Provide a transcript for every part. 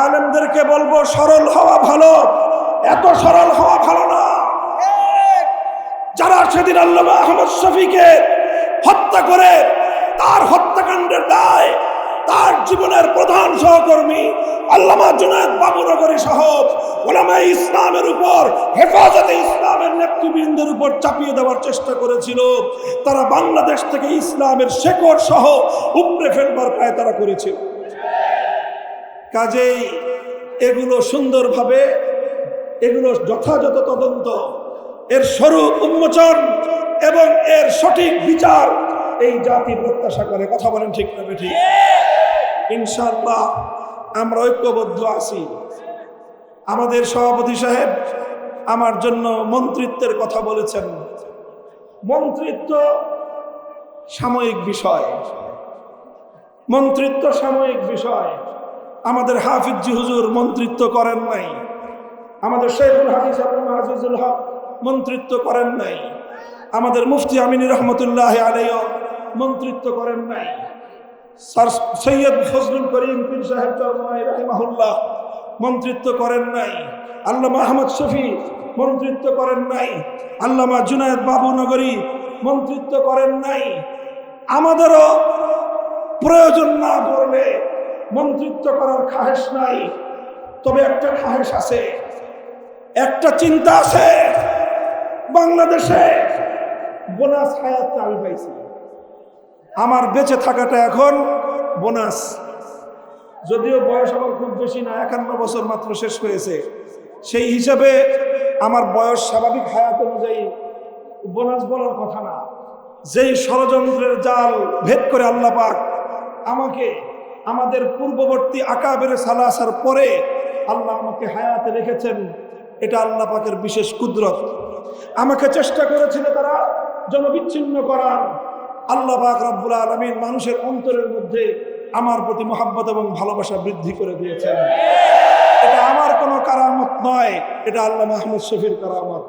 আলেমদেরকে বলবো সরল হওয়া ভালো, এত সরল হওয়া ভালো না। যারা সেদিন আল্লামা আহমদ শফীকে হত্যা করে তার হত্যাকাণ্ডের দায় তার জীবনের প্রধান সহকর্মী আল্লামা জুনায়েদ বাবুনগরী সহ উলামায়ে ইসলামের উপর, হেফাজতে ইসলামের নেতৃবৃন্দের উপর চাপিয়ে দেওয়ার চেষ্টা করেছিল, তারা বাংলাদেশ থেকে ইসলামের শেকড় সহ উপড়ে ফেলবার প্রায় তারা করেছিল। কাজেই এগুলো সুন্দরভাবে, এগুলো যথাযথ তদন্ত, এর স্বরূপ উন্মোচন এবং এর সঠিক বিচার এই জাতি প্রত্যাশা করে। কথা বলেন ঠিক না ঠিক? ইনশাআল্লাহ আমরা ঐক্যবদ্ধ আছি। আমাদের সভাপতি সাহেব আমার জন্য মন্ত্রিত্বের কথা বলেছেন। মন্ত্রিত্ব সাময়িক বিষয়, মন্ত্রিত্ব সাময়িক বিষয়। আমাদের হাফিজ জি হুজুর মন্ত্রিত্ব করেন নাই, আমাদের শেখুল হাদিস আবু মাহজুজুল হক মন্ত্রিত্ব করেন নাই, আমাদের মুফতি আমিনী রহমতুল্লাহ আলাইহি মন্ত্রিত্ব করেন নাই, স্যার সৈয়দ ফজলুল করিম পীর সাহেব চরমনাই রাহিমাহুল্লাহ মন্ত্রিত্ব করেন নাই, আল্লামা আহমদ শফী মন্ত্রিত্ব করেন নাই, আল্লামা জুনায়েদ বাবুনগরী মন্ত্রিত্ব করেন নাই। আমাদেরও প্রয়োজন না পড়লে মন্ত্রিত্ব করার খাহেশ নাই। তবে একটা খাহেশ আছে, একটা চিন্তা আছে, বাংলাদেশে বোনাস হায়াত আমি পাইছি, আমার বেঁচে থাকাটা এখন বোনাস। যদিও বয়স আমার খুব বেশি না, 51 বছর মাত্র শেষ হয়েছে, সেই হিসাবে আমার বয়স স্বাভাবিক হায়াত অনুযায়ী বোনাস বলার কথা না। যেই ষড়যন্ত্রের জাল ভেদ করে আল্লাহ পাক আমাকে আমাদের পূর্ববর্তী আকাবের সালাসার পরে আল্লাহ আমাকে হায়াতে রেখেছেন, এটা আল্লাহ পাকের বিশেষ কুদরত। আমাকে চেষ্টা করেছিল তারা যেন বিচ্ছিন্ন করার, আল্লাহ পাক রব্বুল আলামিন মানুষের অন্তরের মধ্যে আমার প্রতি মহব্বত এবং ভালোবাসা বৃদ্ধি করে দিয়েছেন। এটা আমার কোনো কারামত নয়, এটা আল্লামা আহমদ শফীর কারামত।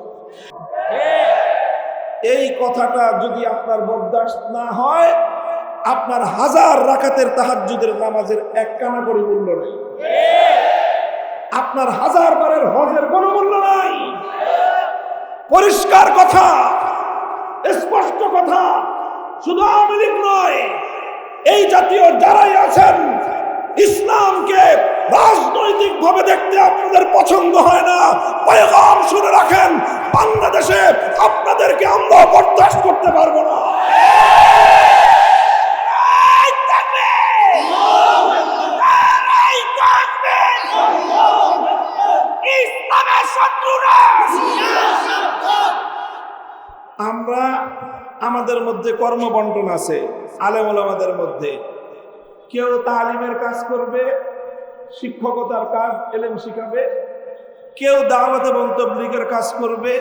এই কথাটা যদি আপনার বরদাস্ত না হয়, আপনার 1000 রাকাতের তাহাজ্জুদের নামাজের এক কানা করে মূল্য নাই, আপনার 1000 বারের হজের কোনো মূল্য নাই। পরিষ্কার কথা, স্পষ্ট কথা। শুধু আওয়ামী লীগ নয়, এই জাতীয় যারাই আছেন, ইসলামকে রাজনৈতিক ভাবে দেখতে আপনাদের পছন্দ হয় না, পয়গাম শুনে রাখেন, বাংলাদেশে আপনাদেরকে আমরা বরদাস্ত করতে পারবো না। আমরা আমাদের মধ্যে কর্মবন্টন আছে, আলেম ওলামাদের মধ্যে। কেউ তালিমের কাজ করবে, শিক্ষকতার কাজ, এলেম শিখাবে, কেউ দাওয়াত এবং তাবলীগের কাজ করবে,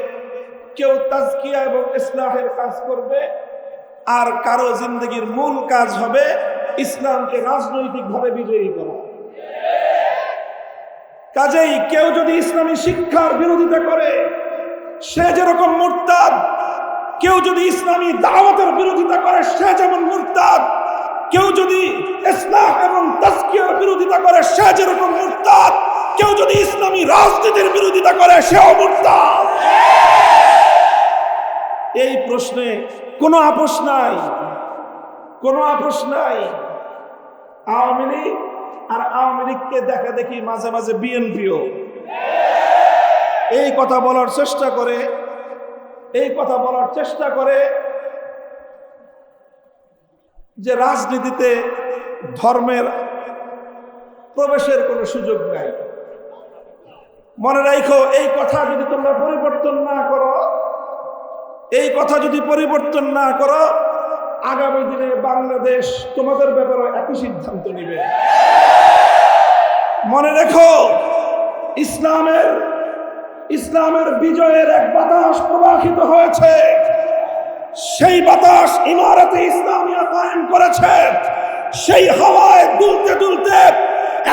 কেউ তাজকিয়া এবং ইসলাহের কাজ করবে, আর কারো জিন্দগির মূল কাজ হবে ইসলামকে রাজনৈতিকভাবে বিজয়ী করা। কাজেই কেউ যদি ইসলামী শিক্ষার বিরোধিতা করে সে যেরকম মুরতাদ, কেউ যদি ইসলামী দাওয়াতের বিরোধিতা করে সে যেমন মুরতাদ, কেউ যদি ইসলাহ এবং তাজকিয়ার বিরোধিতা করে সে যেরকম মুরতাদ, কেউ যদি ইসলামী রাজনীতির বিরোধিতা করে সেও মুরতাদ। এই প্রশ্নে কোনো আপোষ নাই, কোনো আপোষ নাই। আওয়ামী লীগ আর আওয়ামী লীগকে দেখা দেখি মাঝে মাঝে বিএনপিও এই কথা বলার চেষ্টা করে, এই কথা বলার চেষ্টা করে যে রাজনীতিতে ধর্মের প্রবেশের কোনো সুযোগ নাই। মনে রাখো, এই কথা যদি তোমরা পরিবর্তন না করো, এই কথা যদি পরিবর্তন না করো, আগামী দিনে বাংলাদেশ তোমাদের ব্যাপারে একই সিদ্ধান্ত নেবে। মনে রেখো, ইসলামের বিজয়ের এক বাতাস প্রবাহিত হয়েছে, সেই বাতাস ইমারতে ইসলামিয়া কায়েম করেছে। সেই হাওয়ায় দুলতে দুলতে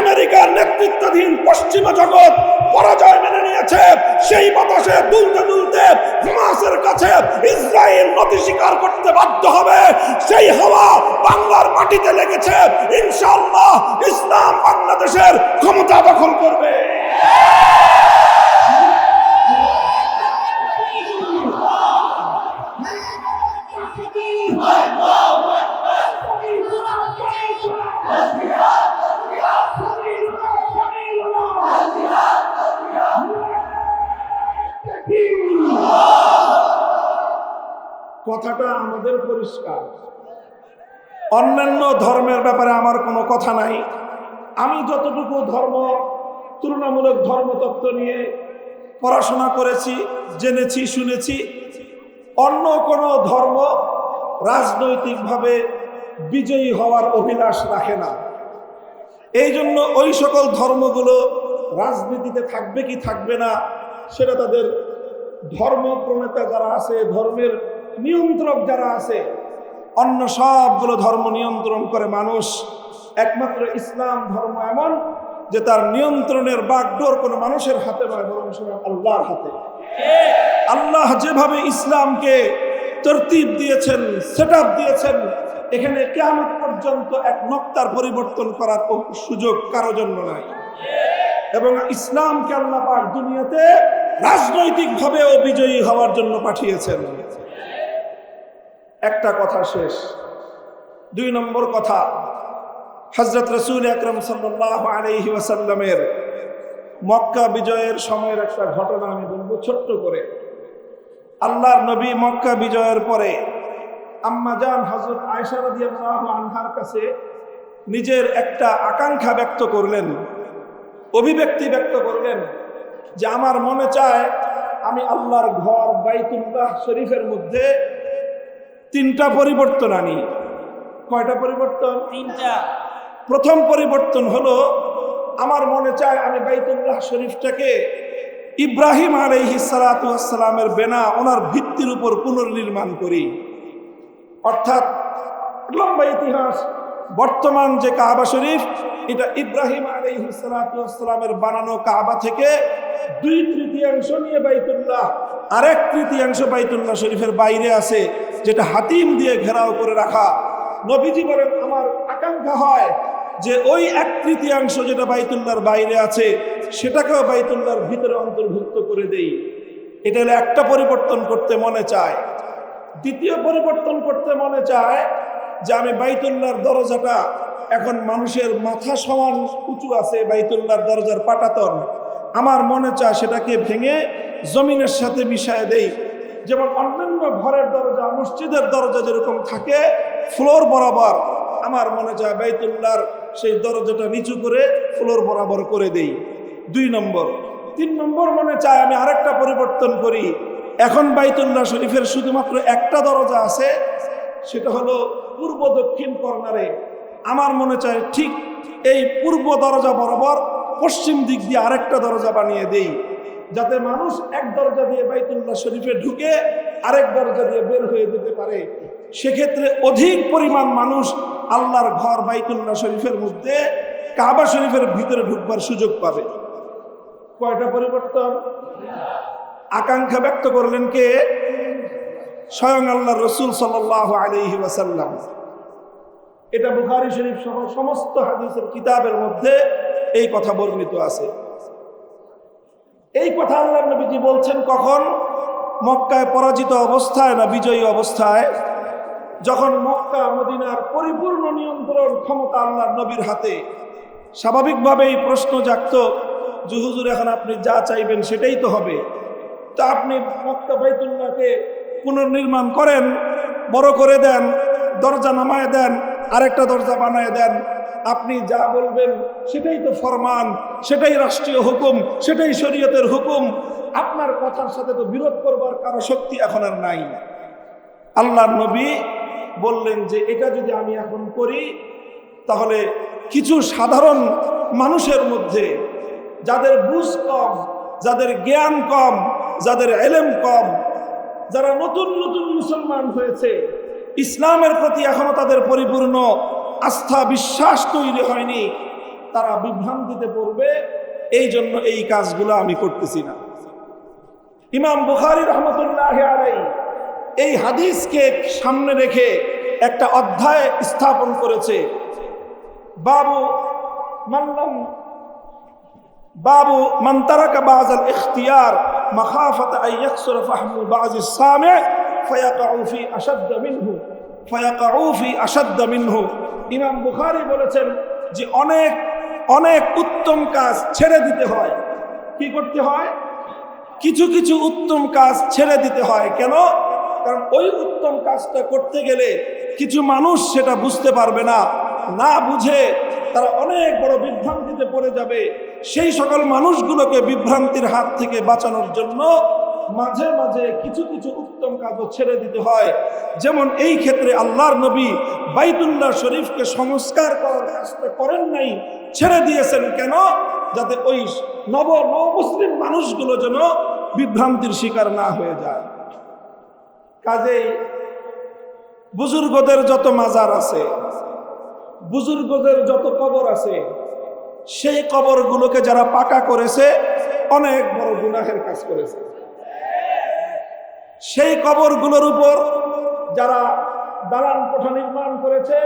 আমেরিকার নেতৃত্বাধীন পশ্চিমা জগৎ পরাজয় মেনে নিয়েছে। গেছে, সেই বাতাসে দুলতে দুলতে হামাসের কাছে ইসরায়েল নতি স্বীকার করতে বাধ্য হবে। সেই হাওয়া বাংলার মাটিতে লেগেছে, ইনশাআল্লাহ ইসলাম বাংলাদেশের ক্ষমতা দখল করবে। কথাটা আমাদের পরিষ্কার। অন্যান্য ধর্মের ব্যাপারে আমার কোনো কথা নাই। আমি যতটুকু তুলনামূলক ধর্মতত্ত্ব নিয়ে পড়াশোনা করেছি, জেনেছি, শুনেছি, অন্য কোনো ধর্ম রাজনৈতিকভাবে বিজয়ী হওয়ার অভিলাষ রাখে না। এই জন্য ওই সকল ধর্মগুলো রাজনীতিতে থাকবে কি থাকবে না সেটা তাদের ধর্ম প্রণেতা যারা আছে, ধর্মের নিয়ন্ত্রক যারা আছে, অন্য সবগুলো ধর্ম নিয়ন্ত্রণ করে মানুষ। একমাত্র ইসলাম ধর্ম এমন যে তার নিয়ন্ত্রণের বাগডোর কোনো মানুষের হাতে নয়, বরং সেটা আল্লাহর হাতে। আল্লাহ যেভাবে ইসলামকে তরতিব দিয়েছেন, সেটআপ দিয়েছেন, এখানে কিয়ামত পর্যন্ত এক নক্তার পরিবর্তন করার সুযোগ কারো জন্য নাই। এবং ইসলামকে আল্লাহ পাক দুনিয়াতে রাজনৈতিকভাবেও বিজয়ী হওয়ার জন্য পাঠিয়েছেন। একটা কথা শেষ। 2 নম্বর কথা, হযরত রাসূল আকরাম সাল্লাল্লাহু আলাইহি ওয়াসাল্লামের মক্কা বিজয়ের সময়ের একটা ঘটনা আমি বলবো ছোট্ট করে। আল্লাহর নবী মক্কা বিজয়ের পরে আম্মা জান হযরত আয়েশা রাদিয়াল্লাহু আনহার কাছে নিজের একটা আকাঙ্ক্ষা ব্যক্ত করলেন, অভিব্যক্তি ব্যক্ত করলেন যে আমার মনে চায় আমি আল্লাহর ঘর বাইতুল্লাহ শরীফের মধ্যে 3টা পরিবর্তন আনি। কয়টা পরিবর্তন? 3টা। প্রথম পরিবর্তন হলো, আমার মনে চায় আমি বাইতুল্লাহ শরীফটাকে ইব্রাহিম আলাইহিস সালাতু ওয়াস সালামের বেনা ওনার ভিত্তির উপর পুনর্নির্মাণ করি। অর্থাৎ লম্বা ইতিহাস, বর্তমান যে কাবা শরীফ, এটা ইব্রাহিম আলাইহিস সালাতু ওয়াস সালামের বানানো কাবা থেকে 2/3 নিয়ে বাইতুল্লাহ, আর 1/3 বাইতুল্লাহ শরীফের বাইরে আছে, যেটা হাতিম দিয়ে ঘেরাও করে রাখা। নবীজি বলেন আমার আকাঙ্ক্ষা হয় যে ওই 1/3 যেটা বাইতুল্লাহর বাইরে আছে সেটাকেও বাইতুল্লাহর ভিতরে অন্তর্ভুক্ত করে দেই। এটা হলো একটা পরিবর্তন করতে মনে চায়। দ্বিতীয় পরিবর্তন করতে মনে চায় যে আমি বাইতুল্লাহর দরজাটা, এখন মানুষের মাথা সমান উঁচু আছে বাইতুল্লাহর দরজার পাটাতন, আমার মনে চায় সেটাকে ভেঙে জমিনের সাথে মিশায় দেই। যেমন অন্যান্য ঘরের দরজা, মসজিদের দরজা যেরকম থাকে ফ্লোর বরাবর, আমার মনে চায় বাইতুল্লাহর সেই দরজাটা নিচু করে ফ্লোর বরাবর করে দেই। 2 নম্বর। 3 নম্বর মনে চায় আমি আরেকটা পরিবর্তন করি। এখন বাইতুল্লাহ শরীফের শুধুমাত্র একটা দরজা আছে, সেটা হলো পূর্ব দক্ষিণ কর্নারে। আমার মনে চায় ঠিক এই পূর্ব দরজা বরাবর পশ্চিম দিক দিয়ে আরেকটা দরজা বানিয়ে দেই, যাতে মানুষ এক দরজা দিয়ে বাইতুল্লাহ শরীফে ঢুকে আরেক দরজা দিয়ে বের হয়ে যেতে পারে। সেক্ষেত্রে অধিক পরিমাণ মানুষ আল্লাহর ঘর বাইতুল্লাহ শরীফের মধ্যে কাবা শরীফের ভিতরে ঢুকবার সুযোগ পাবে। কয়টা পরিবর্তন? আকাঙ্ক্ষা ব্যক্ত করলেন কে? স্বয়ং আল্লাহর রাসূল সাল্লাল্লাহু আলাইহি ওয়াসাল্লাম। এটা বুখারী শরীফ সহ সমস্ত হাদিসের কিতাবের মধ্যে এই কথা বর্ণিত আছে। এই কথা আল্লাহর নবীজি বলছেন কখন? মক্কায় পরাজিত অবস্থায় না বিজয়ী অবস্থায়? যখন মক্কা মদিনার পরিপূর্ণ নিয়ন্ত্রণ ক্ষমতা আল্লাহর নবীর হাতে। স্বাভাবিকভাবেই প্রশ্ন জাগত যে হুজুর এখন আপনি যা চাইবেন সেটাই তো হবে, তা আপনি মক্কা বাইতুল্লাহকে পুনর্নির্মাণ করেন, বড় করে দেন, দরজা নামায় দেন, আরেকটা দরজা বানায় দেন, আপনি যা বলবেন সেটাই তো ফরমান, সেটাই রাষ্ট্রীয় হুকুম, সেটাই শরীয়তের হুকুম, আপনার কথার সাথে তো বিরোধ করবার কারো শক্তি এখন আর নাই। আল্লাহর নবী বললেন যে এটা যদি আমি এখন করি তাহলে কিছু সাধারণ মানুষের মধ্যে, যাদের বুঝ কম, যাদের জ্ঞান কম, যাদের এলেম কম, যারা নতুন নতুন মুসলমান হয়েছে, ইসলামের প্রতি এখনো তাদের পরিপূর্ণ আস্থা বিশ্বাস তৈরি হয়নি, তারা বিভ্রান্তিতে পড়বে। এই জন্য এই কাজগুলো আমি করতেছি না। ইমাম বুখারী রাহমাতুল্লাহি আলাইহি এই হাদিসকে সামনে রেখে একটা অধ্যায় স্থাপন করেছে। বাবু মান তারাকা বাযাল ইখতিয়ার মাখাফাতা আন ইয়াকসুরা ফাহমু বাযিস সামি' ফায়াকাউ ফি আশাদ্দ মিনহু। ইমাম বুখারী বলেছেন যে অনেক অনেক উত্তম কাজ ছেড়ে দিতে হয়। কি করতে হয়? কিছু কিছু উত্তম কাজ ছেড়ে দিতে হয়। কেন? কারণ ওই উত্তম কাজটা করতে গেলে কিছু মানুষ সেটা বুঝতে পারবে না, না বুঝে তারা অনেক বড় বিভ্রান্তিতে পড়ে যাবে। সেই সকল মানুষগুলোকে বিভ্রান্তির হাত থেকে বাঁচানোর জন্য মাঝে মাঝে কিছু কিছু উত্তম কাজও ছেড়ে দিতে হয়। যেমন এই ক্ষেত্রে আল্লাহর নবী বাইতুল্লাহ শরীফকে সংস্কার করার কাজটা করেন নাই, ছেড়ে দিয়েছেন। কেন? যাতে ওই নব মুসলিম মানুষগুলো যেন বিভ্রান্তির শিকার না হয়ে যায়। কাজেই বুজুর্গদের যত মাজার আছে, বুজুর্গদের যত কবর আছে, সেই কবরগুলোকে যারা পাকা করেছে অনেক বড় গুনাহের কাজ করেছে। সেই কবরগুলোর উপর যারা দালান কোঠা নির্মাণ করেছে,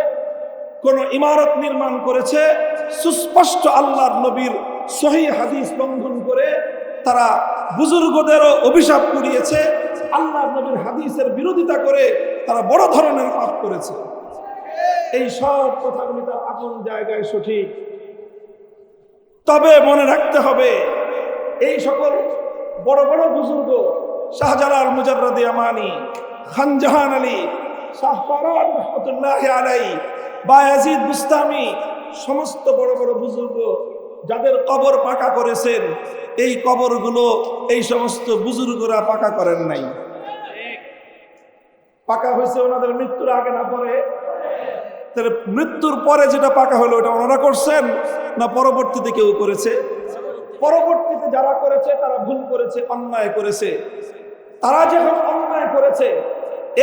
কোন ইমারত নির্মাণ করেছে, সুস্পষ্ট আল্লাহর নবীর সহিহ হাদিস লঙ্ঘন করে তারা বুজুর্গদেরও অভিশাপ কুড়িয়েছে, আল্লাহর নবীর হাদিসের বিরোধিতা করে তারা বড় ধরনের পাপ করেছে। এই সব কথাগুলি তার আপন জায়গায় সঠিক। তবে মনে রাখতে হবে, এই সকল বড় বড় বুজুর্গ শাহজালাল মুজাররদ ইয়ামানি, খানজাহান আলী, শাহপারান রহমতুল্লাহি আলাইহি, বায়াজিদ বুস্তামি, সমস্ত বড় বড় বুজুর্গ যাদের কবর পাকা করেছেন, এই কবরগুলো এই সমস্ত বুজুর্গরা পাকা করেন নাই। পাকা হয়েছে ওনাদের মৃত্যুর আগে না পরে? তাহলে মৃত্যুর পরে যেটা পাকা হলো ওটা ওনারা করছেন না পরবর্তীতে কেউ করেছে? পরবর্তীতে যারা করেছে তারা ভুল করেছে, অন্যায় করেছে। তারা যখন অন্যায় করেছে,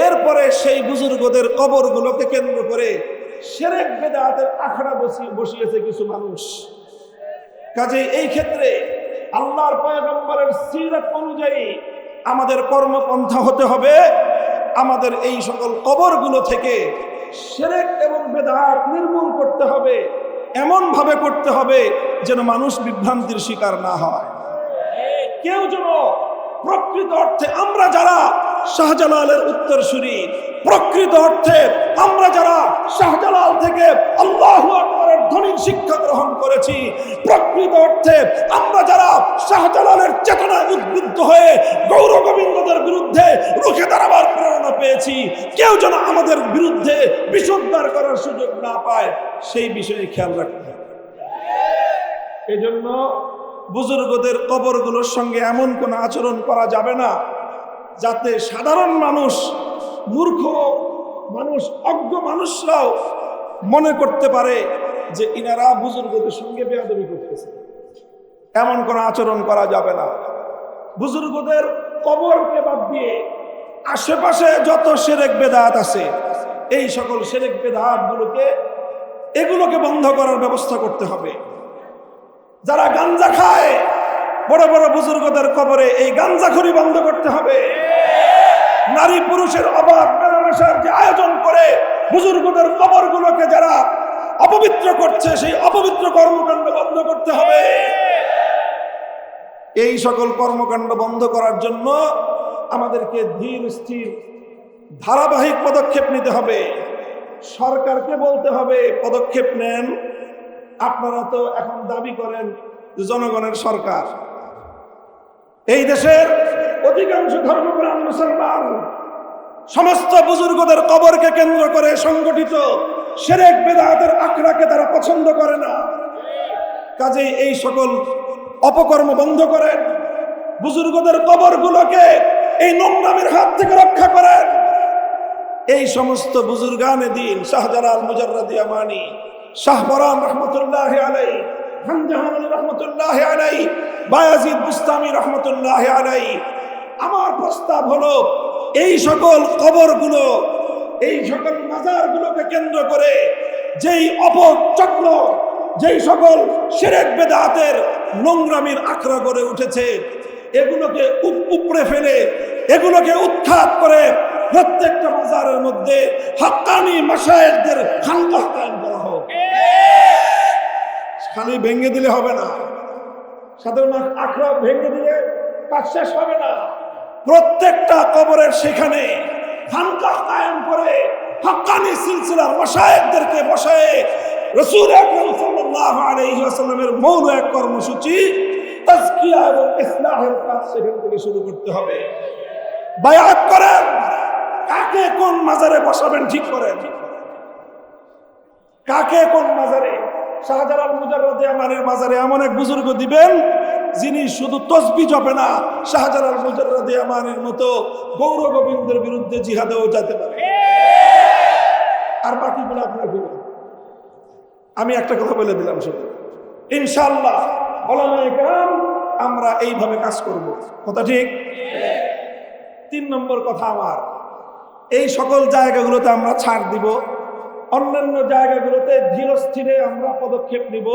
এরপরে সেই বুজুর্গদের কবরগুলোকে কেন্দ্র করে শিরক বিদআতের আখড়া বসিয়েছে কিছু মানুষ। কাজেই এই ক্ষেত্রে আল্লাহর পয়গম্বরের সিরাত অনুযায়ী আমাদের কর্মপন্থা হতে হবে, আমাদের এই সকল কবরগুলো থেকে শিরক এবং বিদআত নির্মূল করতে হবে, এমন ভাবে করতে হবে যেন মানুষ বিভ্রান্তির শিকার না হয়। কেউ যেন প্রকৃত অর্থে আমরা যারা শাহজালালের উত্তরসূরি, প্রকৃত অর্থে আমরা যারা শাহজালাল থেকে আল্লাহু আকবারের ধ্বনির শিক্ষা গ্রহণ করেছি, প্রকৃত অর্থে আমরা যারা শাহজালালের চেতনায় উদ্বুদ্ধ হয়ে গৌর গোবিন্দদের বিরুদ্ধে রুখে দাঁড়াবার প্রেরণা পেয়েছি, কেউ যেন আমাদের বিরুদ্ধে বিষোদ্গার করার সুযোগ না পায়, সেই বিষয়ে খেয়াল রাখতে হবে। এজন্য বুজুর্গদের কবরগুলোর সঙ্গে এমন কোনো আচরণ করা যাবে না যাতে সাধারণ মানুষ, মূর্খ মানুষ, অজ্ঞ মানুষরাও মনে করতে পারে যে ইনারা বুজুর্গদের সঙ্গে বেয়াদবি করতেছে। এমন কোনো আচরণ করা যাবে না। বুজুর্গদের কবরকে বাদ দিয়ে আশেপাশে যত শিরক বিদআত আছে, এই সকল শিরক বিদআত এগুলোকে বন্ধ করার ব্যবস্থা করতে হবে। যারা গাঞ্জা খায়, বড় বড় বুজুর্গদের কবরে এই গাঞ্জাখুরি বন্ধ করতে হবে। নারী পুরুষের অবাধ মেলামেশার যে আয়োজন করে বুজুর্গদের কবরগুলোকে যারা অপবিত্র করছে, সেই অপবিত্র কর্মকাণ্ড বন্ধ করতে হবে। এই সকল কর্মকাণ্ড বন্ধ করার জন্য আমাদেরকে ধীর স্থির ধারাবাহিক পদক্ষেপ নিতে হবে। সরকারকে বলতে হবে পদক্ষেপ নেন। আপনারা তো এখন দাবি করেন জনগণের সরকার। এই দেশের অধিকাংশ ধর্মপ্রাণ মুসলমান সমস্ত বুজুর্গদের কবরকে কেন্দ্র করে সংগঠিত শিরক বিদআতের আখড়াকে তারা পছন্দ করে না। কাজেই এই সকল অপকর্ম বন্ধ করেন, বুজুর্গদের কবরগুলোকে এই নোংরামের হাত থেকে রক্ষা করেন। এই সমস্ত বুজুর্গানে দিন শাহজালাল মুজাররদ ইয়ামানি, শাহপরান রহমতুল্লাহি আলাইহি, খানজাহান আলী রহমতুল্লাহি আলাইহি, বায়াজিদ বুস্তামি রহমতুল্লাহি আলাইহি, আমার প্রস্তাব হলো এই সকল কবরগুলো, এই সকল মাজারগুলোকে কেন্দ্র করে যেই অপচক্র, যেই সকল শিরক বিদআতের নোংরামির আখড়া গড়ে উঠেছে, এগুলোকে উপড়ে ফেলে, এগুলোকে উৎখাত করে প্রত্যেকটা মাজারের মধ্যে হাক্কানি মাশায়েখদের খানকাহ কায়েম করা হোক। খালি ভেঙে দিলে হবে না, সাধারণ আখড়া ভেঙে দিলে কাজ শেষ হবে না। প্রত্যেকটা কবরের সেখানে খানকাহ কায়েম করে হাক্কানি সিলসিলার মাশায়েখদেরকে বসায় রাসূল আকরাম সাল্লাল্লাহু আলাইহি ওয়াসাল্লামের মৌল এক কর্মসূচি তাজকিয়া এবং ইসলাহের কাজ সেখান থেকে শুরু করতে হবে। বায়াত করেন, কাকে কোন মাজারে বসাবেন ঠিক করেন, কাকে কোন মাজারে। শাহজালাল মুজাররদে আমানের মাজারে এমন এক বুজুর্গ দিবেন যিনি শুধু তসবিহ জপে না, শাহজালাল মুজাররদে আমানের মতো গৌর গোবিন্দের বিরুদ্ধে জিহাদেও যেতে পারে। আর বাকিগুলো আপনার বলুন। আমি একটা কথা বলে দিলাম শুধু, ইনশাআল্লাহ ওলামায়ে কেরাম আমরা এইভাবে কাজ করব, কথা ঠিক। 3 নম্বর কথা আমার, এই সকল জায়গাগুলোতে আমরা ছাড় দিব, অন্যান্য জায়গাগুলোতে ধীরে স্থিরে আমরা পদক্ষেপ নিব।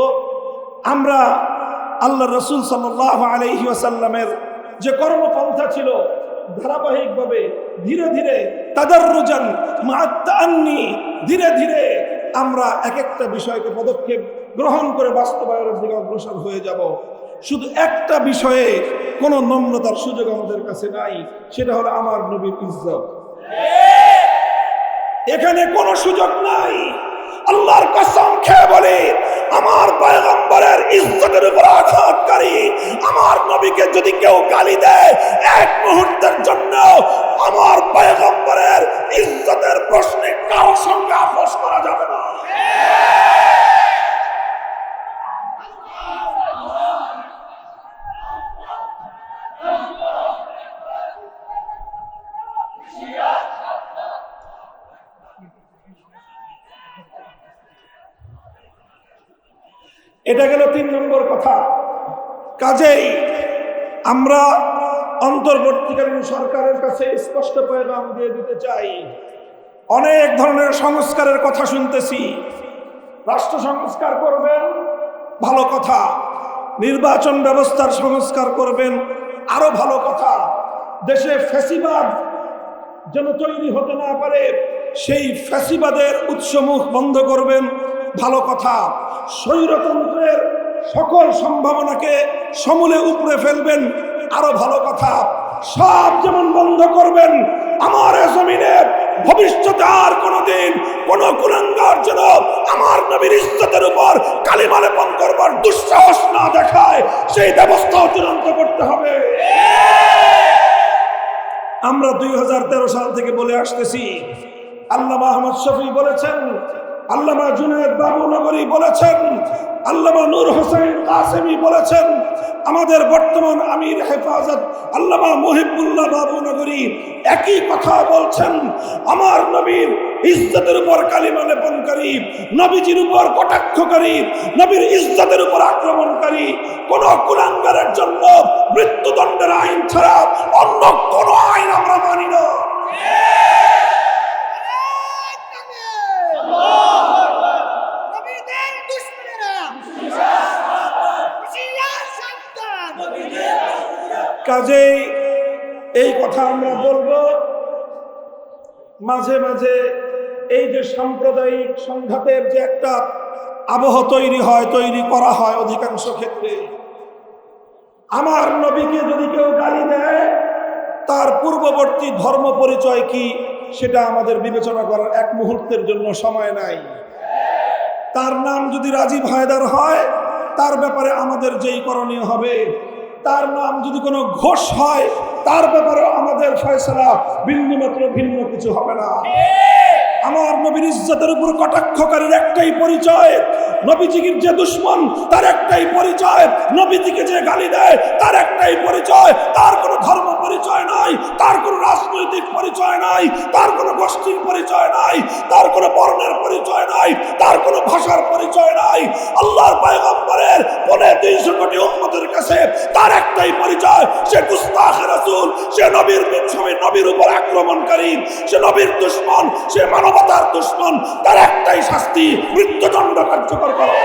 আমরা আল্লাহ রসুল সাল্লাল্লাহু আলাইহি ওয়াসাল্লামের যে কর্মপন্থা ছিল ধারাবাহিকভাবে ধীরে ধীরে তাদাররুজান মা'আত তাআন্নি ধীরে ধীরে আমরা এক একটা বিষয়কে পদক্ষেপ গ্রহণ করে বাস্তবায়নের দিকে অগ্রসর হয়ে যাব। শুধু একটা বিষয়ে কোনো নম্রতার সুযোগ আমাদের কাছে নাই, সেটা হলো আমার নবীর ইজ্জত। এখানে কোনো সুযোগ নাই। আল্লাহর কসম খেয়ে বলে, আমার পয়গম্বরের ইজ্জতের উপর আঘাতকারী আমার নবীকে যদি কেউ গালি দেয় এক মুহূর্তের জন্য আমার পয়গম্বরের ইজ্জতের প্রশ্নে কারো সঙ্গে আপোষ করা যাবে না। এটা গেল 3 নম্বর কথা। কাজেই আমরা অন্তর্বর্তীকালীন সরকারের কাছে স্পষ্ট পয়গাম দিয়ে দিতে চাই, অনেক ধরনের সংস্কারের কথা শুনতেছি। রাষ্ট্র সংস্কার করবেন, ভালো কথা। নির্বাচন ব্যবস্থার সংস্কার করবেন, আরো ভালো কথা। দেশে ফ্যাসিবাদ যেন তৈরি হতে না পারে, সেই ফ্যাসিবাদের উৎসমুখ বন্ধ করবেন, ভালো কথা। স্বৈরতন্ত্রের সকল সম্ভাবনাকে সমূলে উপড়ে ফেলবেন, আরো ভালো কথা। সব যেমন বন্ধ করবেন, আমার জমিনে ভবিষ্যতে আর কোনদিন কোন কুলাঙ্গার যেন আমার নবীর ইজ্জতের উপর কালিমা লেপন করবার দুঃসাহস না দেখায়, সেই ব্যবস্থাও চূড়ান্ত করতে হবে। আমরা 2013 সাল থেকে বলে আসতেছি, আল্লামা আহমদ শফি বলেছেন, আল্লামা জুনায়েদ বাবুনগরী বলেছেন, আল্লামা নূর হোসেন কাসেমি বলেছেন, আমাদের বর্তমান আমির হেফাজত আল্লামা মুহিবুল্লাহ বাবুনগরী একই কথা বলছেন। আমার নবীর ইজ্জতের উপর কালিমা লেপনকারী, নবীজির উপর কটাক্ষকারী, নবীর ইজ্জতের উপর আক্রমণকারী কোন কুলাঙ্গারের জন্য মৃত্যুদণ্ডের আইন ছাড়া অন্য কোন আইন আমরা মানি না। কাজেই এই কথা আমরা বলবো। মাঝে মাঝে এই যে সাম্প্রদায়িক সংঘাতের যে একটা আবহ তৈরি করা হয় অধিকাংশ ক্ষেত্রে, আমার নবীকে যদি কেউ গালি দেয় তার পূর্ববর্তী ধর্ম পরিচয় কি সেটা আমাদের বিবেচনা করার এক মুহূর্তের জন্য সময় নাই। তার নাম যদি রাজীব হায়দার হয়, তার ব্যাপারে আমাদের যেই করণীয় হবে, তার নাম যদি কোনো ঘোষ হয়, তার ব্যাপারে আমাদের ফয়সালা বিন্দুমাত্র ভিন্ন কিছু হবে না। আমার নবীর ইজ্জতের উপর কটাক্ষকারীর একটাই পরিচয়, নবীজির যে দুশ্মন তার একটাই পরিচয়, নবীজিকে যে গালি দেয় তার একটাই পরিচয়। তার কোনো ধর্ম পরিচয় নাই, তার কোনো রাজনৈতিক পরিচয় নাই, তার কোনো গোষ্ঠীর পরিচয় নাই, তার কোনো বর্ণের পরিচয় নাই, তার কোনো ভাষার পরিচয় নাই। আল্লাহর পয়গম্বরের 350 কোটি উম্মতের কাছে তার একটাই পরিচয়, সে গুস্তাখে রাসূল, সে নবীর উপর আক্রমণকারী, সে নবীর দুশ্মন, সে মানবতার দুশ্মন। তার একটাই শাস্তি, মৃত্যুদণ্ড কার্যকর করা।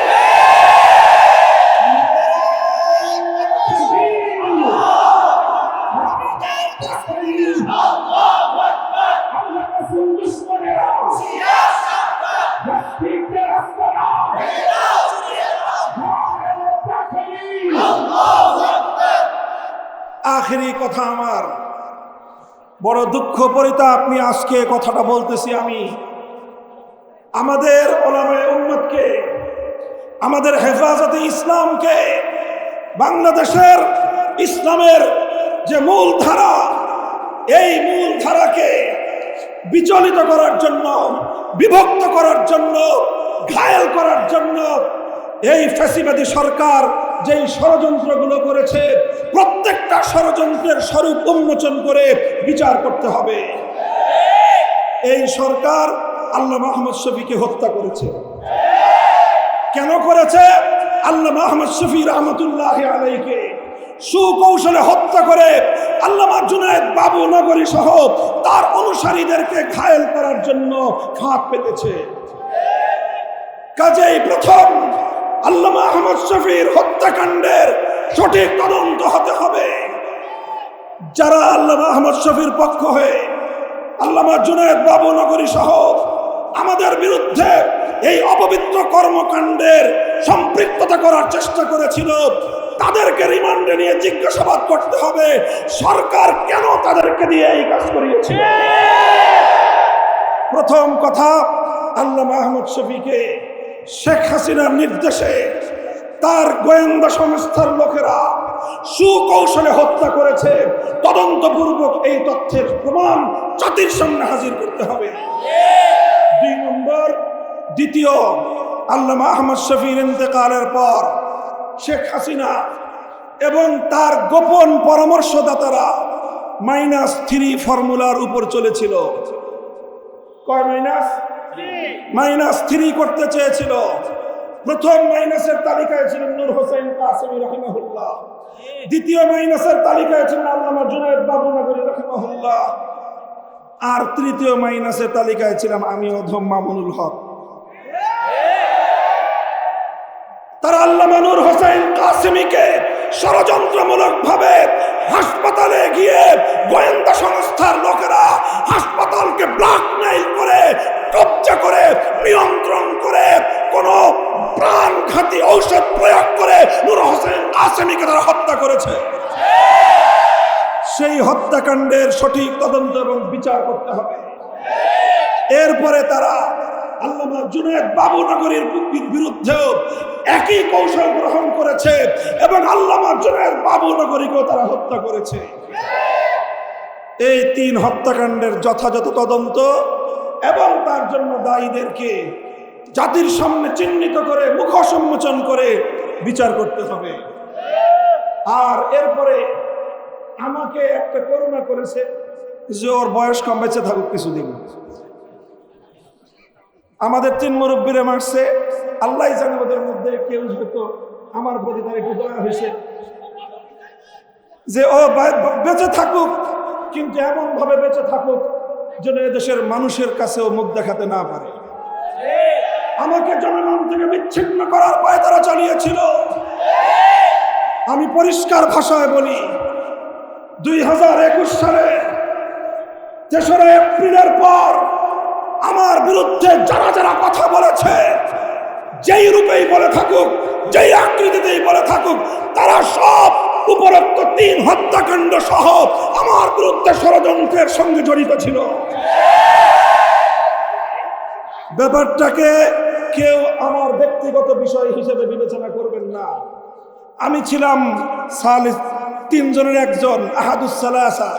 আখেরি কথা আমার, বড় দুঃখ পরিতাপ নিয়ে আজকে কথাটা বলতেছি আমি। আমাদের ওলামায়ে উম্মতকে, আমাদের হেফাজতে ইসলামকে, বাংলাদেশের ইসলামের যে মূল ধারা, এই মূল ধারাকে বিচলিত করার জন্য, বিভক্ত করার জন্য, ঘায়েল করার জন্য এই ফ্যাসিবাদী সরকার যেই ষড়যন্ত্রগুলো করেছে, প্রত্যেকটা ষড়যন্ত্রের স্বরূপ উন্মোচন করে বিচার করতে হবে। এই সরকার আল্লামা আহমদ শফীকে হত্যা করেছে। কেন করেছে? আল্লামা আহমদ শফী রহমতুল্লাহ আলাইহিকে সুকৌশলে হত্যা করে আল্লামা জুনায়েদ বাবু নগরী সহ তার অনুসারীদেরকে ঘায়েল করার জন্য ফাঁদ পেতেছে। কাজেই প্রথম আল্লামা আহমদ শফীর হত্যাকাণ্ডের সঠিক তদন্ত হতে হবে। যারা আল্লামা আহমদ শফীর পক্ষ হয়ে আল্লামা জুনায়েদ বাবু নগরী সহ আমাদের বিরুদ্ধে এই অপবিত্র কর্মকাণ্ডের সম্পৃক্ততা করার চেষ্টা করেছিল, তাদেরকে রিমান্ডে নিয়ে জিজ্ঞাসাবাদ করতে হবে সরকার কেন তাদেরকে দিয়ে এই কাজ করিয়েছিল। প্রথম কথা, আল্লামা আহমদ শফীকে শেখ হাসিনার নির্দেশে তার গোয়েন্দা সংস্থার লোকেরা সুকৌশলে হত্যা করেছে। তদন্তপূর্বক এই তথ্যের প্রমাণ জাতির সামনে হাজির করতে হবে। 2 নম্বর, দ্বিতীয়, আল্লামা আহমদ শফীর ইন্তেকালের পর শেখ হাসিনা এবং তার গোপন পরামর্শদাতারা -3 ফর্মুলার উপর চলেছিল। কয় -3 করতে চেয়েছিল। প্রথম মাইনাসের তালিকায় ছিলেন নূর হোসেন কাসেমী রাহিমাহুল্লাহ, দ্বিতীয় মাইনাসের তালিকায় ছিলেন আল্লামা জুনায়েদ বাবু নগরী রাহিমাহুল্লাহ, আর তৃতীয় মাইনাসের তালিকায় ছিলাম আমি অধম মামুনুল হক। তারা আল্লামা নূর হোসেন কাসেমীকে ষড়যন্ত্রমূলক ভাবে হাসপাতালে গিয়ে গোয়েন্দা সংস্থার লোকেরা হাসপাতালকে ব্ল্যাকমেইল করে, কবজা করে, নিয়ন্ত্রণ করে, কোন প্রাণঘাতী ঔষধ প্রয়োগ করে নূর হোসেন কাসেমীকে তারা হত্যা করেছে। সেই হত্যাকাণ্ডের সঠিক তদন্ত এবং বিচার করতে হবে। এরপরে তারা আল্লামা জুনায়েদ বাবু নগরীর বিরুদ্ধেও একই কৌশল গ্রহণ করেছে এবং আল্লামা জুনায়েদ বাবু নগরীকেও তারা হত্যা করেছে। এই 3 হত্যাকাণ্ডের যথাযথ তদন্ত এবং তার জন্য দায়ীদেরকে জাতির সামনে চিহ্নিত করে, মুখ সম্মোচন করে বিচার করতে হবে। আর এরপরে আমাকে একটা করুণা করেছে যে ওর বয়স কম, বেঁচে থাকুক কিছুদিন। আমাদের 3 মুরব্বীরে মারছে, আল্লাহ জানে ওদের মধ্যে কেউ হয়তো আমার প্রতি তার একটু দয়া হয়েছে যে ও বেঁচে থাকুক, কিন্তু এমন ভাবে বেঁচে থাকুক যেন এদেশের মানুষের কাছেও মুখ দেখাতে না পারে। আমাকে জনগণ থেকে বিচ্ছিন্ন করার পায়ে তারা চালিয়েছিল। আমি পরিষ্কার ভাষায় বলি, 2021 সালে 3রা এপ্রিলের পর আমার বিরুদ্ধে যারা যারা কথা বলেছে, যেই রূপেই বলে থাকুক, যেই আকৃতিতেই বলে থাকুক, তারা সব উপরোক্ত 3 হত্যাকাণ্ড সহ আমার বিরুদ্ধে ষড়যন্ত্রের সঙ্গে জড়িত ছিল। ব্যাপারটাকে কেউ আমার ব্যক্তিগত বিষয় হিসেবে বিবেচনা করবেন না। আমি ছিলাম সালিস 3 জনের একজন, আহাদুস সালাসা।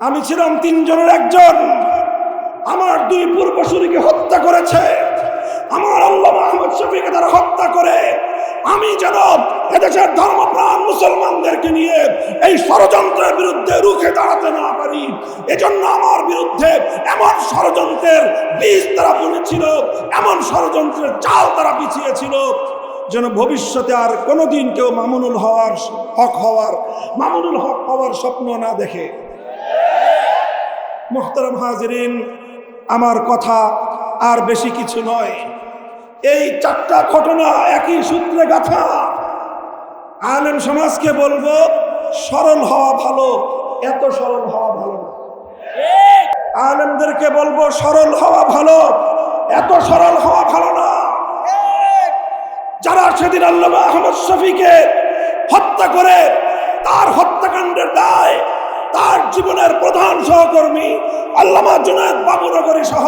আমি ছিলাম 3 জনের একজন। আমার 2 পূর্বসূরীকে হত্যা করেছে। আমার আল্লামা আহমদ শফীকে তারা হত্যা করে আমি যেন এদেশের ধর্মপ্রাণ মুসলমানদেরকে নিয়ে এই ষড়যন্ত্রের বিরুদ্ধে রুখে দাঁড়াতে না পারি, এজন্য আমার বিরুদ্ধে এমন ষড়যন্ত্রের বীজ তারা বুনেছিল, এমন ষড়যন্ত্রের চাল তারা বিছিয়েছিল যেন ভবিষ্যতে আর কোনোদিন কেউ মামুনুল হক হওয়ার স্বপ্ন না দেখে। মুহতারাম হাজিরিন, আমার কথা আর বেশি কিছু নয়। এই 4টা ঘটনা একই সূত্রে গাঁথা। আলেম সমাজকে বলবো, সরল হওয়া ভালো, এত সরল হওয়া ভালো না। আলেমদেরকে বলবো, সরল হওয়া ভালো, এত সরল হওয়া ভালো না। যারা সেদিন আল্লামা আহমদ শফীকে হত্যা করে তার হত্যাকাণ্ডের দায় তার জীবনের প্রধান সহকর্মী আল্লামা জুনায়েদ বাবুনগরী সহ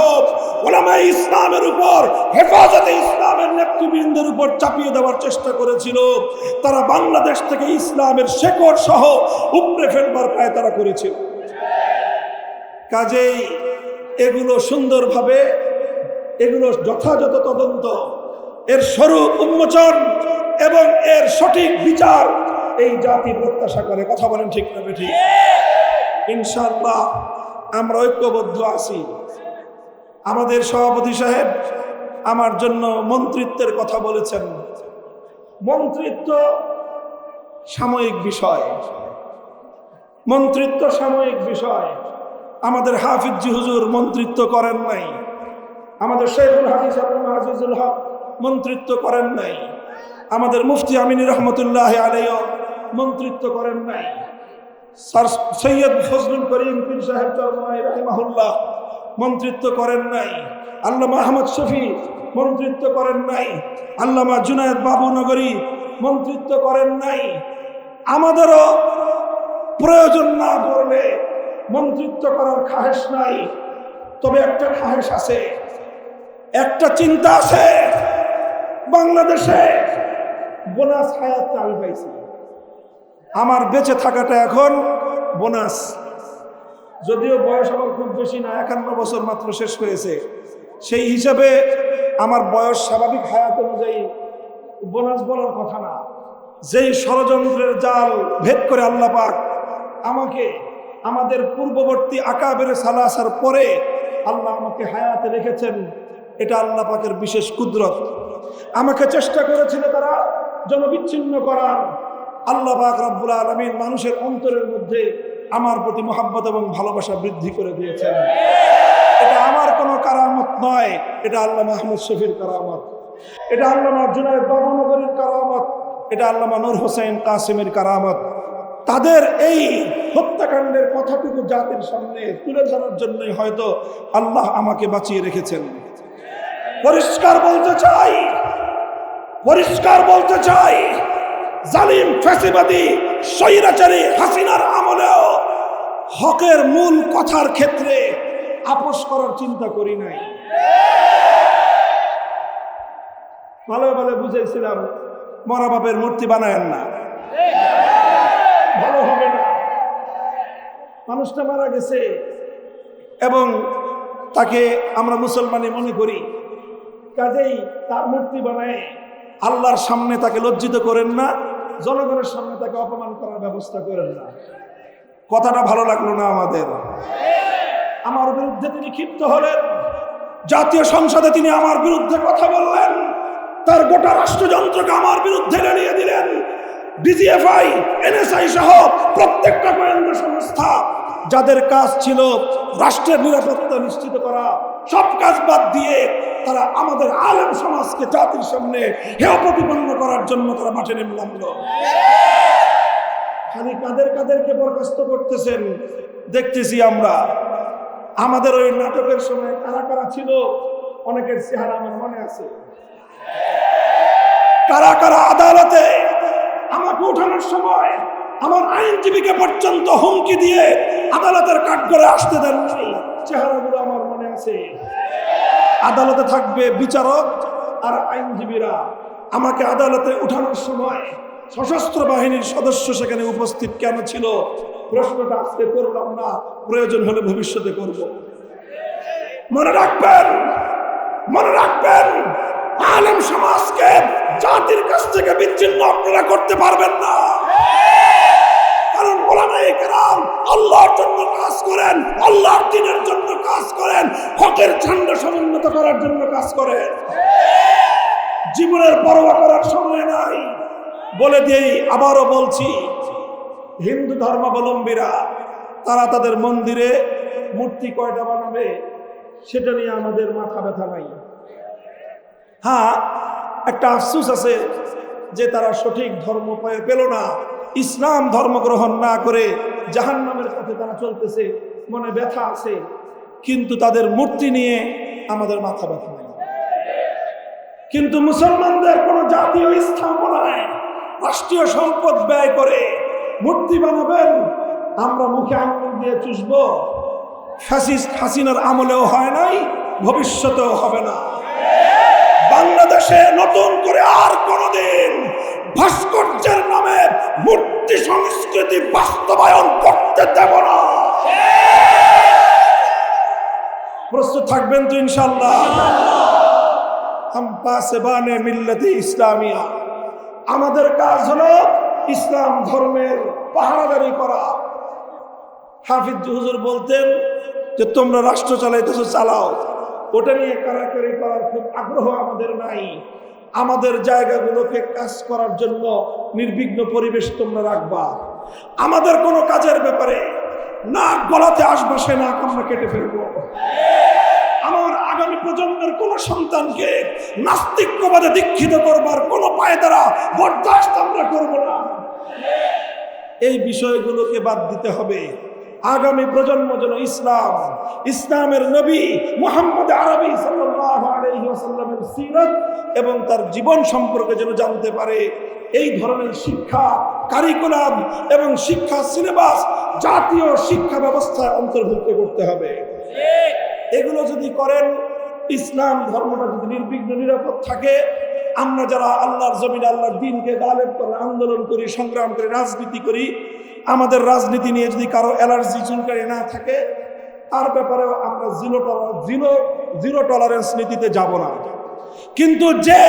উলামায়ে ইসলামের উপর, হেফাজতে ইসলামের নেতৃবৃন্দের উপর চাপিয়ে দেওয়ার চেষ্টা করেছিল। তারা বাংলাদেশ থেকে ইসলামের শেকড় সহ উপড়ে ফেলবার প্রায় তারা করেছিল। কাজেই এগুলো সুন্দরভাবে, এগুলো যথাযথ তদন্ত, এর স্বরূপ উন্মোচন এবং এর সঠিক বিচার এই জাতি প্রত্যাশা করে। কথা বলেন ঠিক না ঠিক? ইনশাআল্লাহ আমরা ঐক্যবদ্ধ আছি। আমাদের সভাপতি সাহেব আমার জন্য মন্ত্রিত্বের কথা বলেছেন। মন্ত্রিত্ব সাময়িক বিষয়, মন্ত্রিত্ব সাময়িক বিষয়। আমাদের হাফিজ জি হুজুর মন্ত্রিত্ব করেন নাই, আমাদের শেখুল হাদিস আবু মাহজুজুল হক মন্ত্রিত্ব করেন নাই, আমাদের মুফতি আমিনী রহমতুল্লাহ আলাইহি মন্ত্রিত্ব করেন নাই, স্যার সৈয়দ ফজলুল করিম পীর সাহেব চরমনাই রাহিমাহুল্লাহ মন্ত্রিত্ব করেন নাই, আল্লামা আহমদ শফি মন্ত্রিত্ব করেন নাই, আল্লামা জুনায়েদ বাবুনগরী মন্ত্রিত্ব করেন নাই। আমাদেরও প্রয়োজন না পড়লে মন্ত্রিত্ব করার খাহেশ নাই। তবে একটা খাহেশ আছে, একটা চিন্তা আছে, বাংলাদেশে বোনাস হায়াত আমি পাইছি। আমার বেঁচে থাকাটা এখন বোনাস। যদিও বয়স আমার খুব বেশি না, 51 বছর মাত্র শেষ হয়েছে। সেই হিসাবে আমার বয়স স্বাভাবিক হায়াত অনুযায়ী বোনাস বলার কথা না। যেই ষড়যন্ত্রের জাল ভেদ করে আল্লাহ পাক আমাকে আমাদের পূর্ববর্তী আকাবের সালাসার পরে আল্লাহ আমাকে হায়াতে রেখেছেন, এটা আল্লাহ পাকের বিশেষ কুদরত। আমাকে চেষ্টা করেছিল তারা যেন বিচ্ছিন্ন করার। আল্লাহ পাক রব্বুল আলামিন মানুষের অন্তরের মধ্যে আমার প্রতি মহব্বত এবং ভালোবাসা বৃদ্ধি করে দিয়েছেন। এটা আমার কোনো কারামত নয়, এটা আল্লামা আহমদ শফির কারামত, এটা আল্লামা জুনায়েদ বাবুনগরীর কারামত, এটা আল্লামা নূর হোসেন কাসিমের কারামত। তাদের এই হত্যাকাণ্ডের কথাটুকু জাতির সামনে তুলে ধরার জন্যই হয়তো আল্লাহ আমাকে বাঁচিয়ে রেখেছেন। পরিষ্কার বলতে চাই, পরিষ্কার বলতে চাই, জালিম ফ্যাসিবাদী স্বৈরাচারী হাসিনার আমলেও হকের মূল কথার ক্ষেত্রে আপোষ করার চিন্তা করি নাই। ভালো ভালো বুঝেছিলাম মরা বাপের মূর্তি বানায়েন না, ভালো হবে না। মানুষটা মারা গেছে এবং তাকে আমরা মুসলমানই মনে করি, কাজেই তার মূর্তি বানায় আল্লাহর সামনে তাকে লজ্জিত করেন না, জনগণের সামনে তাকে অপমান করার ব্যবস্থা করেন না। কথাটা ভালো লাগলো না আমাদের। আমার বিরুদ্ধে তিনি ক্ষিপ্ত হলেন, জাতীয় সংসদে তিনি আমার বিরুদ্ধে কথা বললেন, তার গোটা রাষ্ট্রযন্ত্রকে আমার বিরুদ্ধে লড়িয়ে দিলেন। ডিজিএফআই, এনএসআই সহ প্রত্যেকটা গোয়েন্দা সংস্থা যাদের কাজ ছিল রাষ্ট্রের নিরাপত্তা নিশ্চিত করা, সব কাজ বাদ দিয়ে তারা আমাদের আলেম সমাজকে জাতির সামনে হেয় প্রতিপন্ন করার জন্য তারা মাঠে নেমে নামলো। খালি কাদেরকে বরখাস্ত করতেছেন দেখতেছি আমরা। আমাদের ওই নাটকের সময় কারা কারা ছিল অনেকের চেহারা আমার মনে আছে। কারা কারা আদালতে আমাকে উঠানোর সময় আমার আইনজীবীকে পর্যন্ত হুমকি দিয়ে আদালতের কাঠগড়ায় আসতে দেন নাই, চেহারাগুলো আমার মনে আছে। আদালতে থাকবে বিচারক আর আইনজীবীরা। আমাকে আদালতে উঠানোর সময় সশস্ত্র বাহিনীর সদস্য সেখানে উপস্থিত কেন ছিল? প্রশ্নটা আজকে করলাম না, প্রয়োজন হলে ভবিষ্যতে করব। মনে রাখবেন, মনে রাখবেন, আলেম সমাজকে জাতির কাছ থেকে বিচ্ছিন্ন আপনারা করতে পারবেন না। কারণ ওলামায়ে কেরাম আল্লাহর জন্য কাজ করেন, আল্লাহর দ্বীনের জন্য কাজ করেন, হকের ঝান্ডা সমুন্নত করার জন্য কাজ করেন। জীবনের পরোয়া করার সময় নাই। বলে দিই, আবারও বলছি, হিন্দু ধর্মাবলম্বীরা তারা তাদের মন্দিরে মূর্তি কয়টা বানাবে সেটা নিয়ে আমাদের মাথা ব্যথা নাই। হ্যাঁ, একটা আফসোস আছে যে তারা সঠিক ধর্ম পেল না, ইসলাম ধর্ম গ্রহণ না করে জাহান্নামের পথে তারা চলতেছে, মনে ব্যথা আছে। কিন্তু তাদের মূর্তি নিয়ে আমাদের মাথা ব্যথা নাই। কিন্তু মুসলমানদের কোন জাতীয় স্থাপনায় রাষ্ট্রীয় সম্পদ ব্যয় করে মূর্তি বানাবেন, আমরা মুখে আঙুল দিয়ে চুষবো। ফ্যাসিস্ট হাসিনার আমলেও হয় নাই, ভবিষ্যতেও হবে না। বাংলাদেশে নতুন করে আর কোনদিন ভাস্কর্যের নামে মূর্তি সংস্কৃতি বাস্তবায়ন করতে দেব না। প্রস্তুত থাকবেন তো ইনশাআল্লাহ? হাম পাসবানে মিল্লাতে ইসলামিয়া, আমাদের কাজ হলো ইসলাম ধর্মের পাহারাদারি করা। হাফিজ হুজুর বলতেন যে তোমরা রাষ্ট্র চালাইতেছো, চালাও, ওটা নিয়ে কারাকারি করার খুব আগ্রহ আমাদের নাই। আমাদের জায়গাগুলোকে কাজ করার জন্য নির্বিঘ্ন পরিবেশ তোমরা রাখবা। আমাদের কোনো কাজের ব্যাপারে নাক গলাতে আসবে, সে নাক আমরা কেটে ফেলবো। আমার আগামী প্রজন্মের কোন সন্তানকে নাস্তিক্যবাদে দীক্ষিত করবার কোনো পায়তারা বরদাস্ত আমরা করব না। এই বিষয়গুলোকে বাদ দিতে হবে। আগামী প্রজন্ম যেন ইসলামের নবী মুহাম্মদ আরবি সাল্লাল্লাহু আলাইহি ওয়াসাল্লামের সিরাত এবং তার জীবন সম্পর্কে যেন জানতে পারে। এই ধরনের শিক্ষা কারিকুলাম এবং শিক্ষা সিলেবাস জাতীয় শিক্ষা ব্যবস্থায় অন্তর্ভুক্ত করতে হবে। এগুলো যদি করেন, ইসলাম ধর্মটা যদি নির্বিঘ্ন নিরাপদ থাকে, আমরা যারা আল্লাহর জমিনে আল্লাহর দ্বীনকে গালেব করে আন্দোলন করি, সংগ্রাম করি, রাজনীতি করি, আমাদের রাজনীতি নিয়ে যদি কারো অ্যালার্জি চুলকানি না থাকে, তার ব্যাপারেও আমরা জিরো টলারেন্স নীতিতে যাব না। কিন্তু যে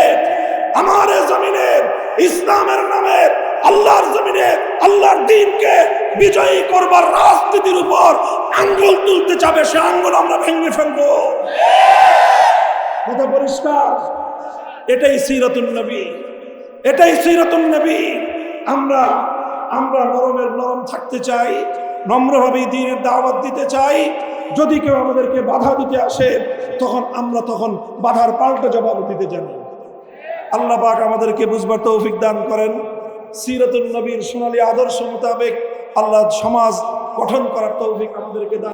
আমার জমিনে ইসলামের নামে আল্লাহর জমিনে আল্লাহর দ্বীনকে বিজয়ী করবার রাজনীতির উপর আঙ্গুল তুলতে চাবে, সে আঙ্গুল আমরা ভেঙে ফেলবো। কথা পরিষ্কার? এটাই সিরাতুন নবী, এটাই সিরাতুন নবী। আমরা নরমের নরম থাকতে চাই, নম্রভাবে দ্বীনের দাওয়াত দিতে চাই। যদি কেউ আমাদেরকে বাধা দিতে আসে, তখন বাধার পাল্টা জবাব দিতে জানি। আল্লাহ পাক আমাদেরকে বুঝবার তৌফিক দান করেন। সিরাতুন নবীর সোনালী আদর্শ মোতাবেক আল্লাহ সমাজ গঠন করার তৌফিক আমাদেরকে দান